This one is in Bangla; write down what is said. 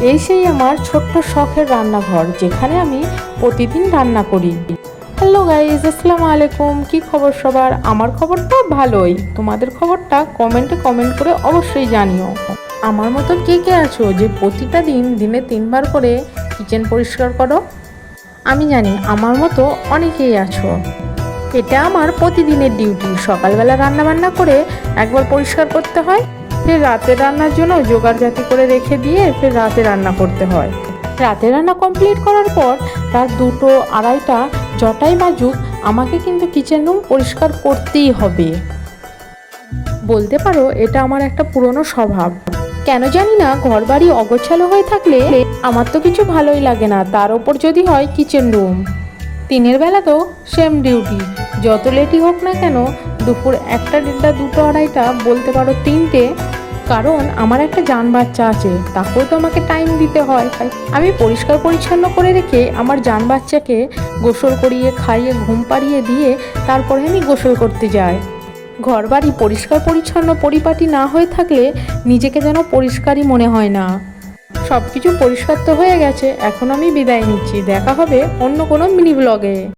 এই সেই আমার ছোট্ট শখের রান্নাঘর, যেখানে আমি প্রতিদিন রান্না করি। হ্যালো গাইজ, আসসালামু আলাইকুম। কি খবর সবার? আমার খবরটা ভালোই। তোমাদের খবরটা কমেন্টে কমেন্ট করে অবশ্যই জানিও। আমার মতো কে কে আছো যে প্রতিটা দিনে 3বার করে কিচেন পরিষ্কার করো? আমি জানি আমার মতো অনেকেই আছো। এটা আমার প্রতিদিনের ডিউটি। সকালবেলা রান্না করে একবার পরিষ্কার করতে হয়, ফের রাতের রান্নার জন্য জোগাড়জাতি করে রেখে দিয়ে ফের রাতে রান্না করতে হয়। রাতে রান্না কমপ্লিট করার পর রাত 2টো 2:30টা যটাই বাজুক, আমাকে কিন্তু কিচেন রুম পরিষ্কার করতেই হবে। বলতে পারো এটা আমার একটা পুরনো স্বভাব। কেন জানি না, ঘর বাড়ি অগোছালো হয়ে থাকলে আমার তো কিছু ভালোই লাগে না, তার ওপর যদি হয় কিচেন রুম। দিনের বেলা তো সেম ডিউটি, যত লেটই হোক না কেন, দুপুর 1টা 1:30 2টো 2:30টা, বলতে পারো 3টে, কারণ আমার একটা জান বাচ্চা আছে, তাকেও তো আমাকে টাইম দিতে হয়। আমি পরিষ্কার পরিচ্ছন্ন করে রেখে আমার জান বাচ্চাকে গোসল করিয়ে খাইয়ে ঘুম পাড়িয়ে দিয়ে তারপরে আমি গোসল করতে যাই। ঘর বাড়ি পরিষ্কার পরিচ্ছন্ন পরিপাটি না হয়ে থাকলে নিজেকে যেন পরিষ্কারই মনে হয় না। সব কিছু পরিষ্কার তো হয়ে গেছে, এখন আমি বিদায় নিচ্ছি। দেখা হবে অন্য কোনো মিনি ব্লগে।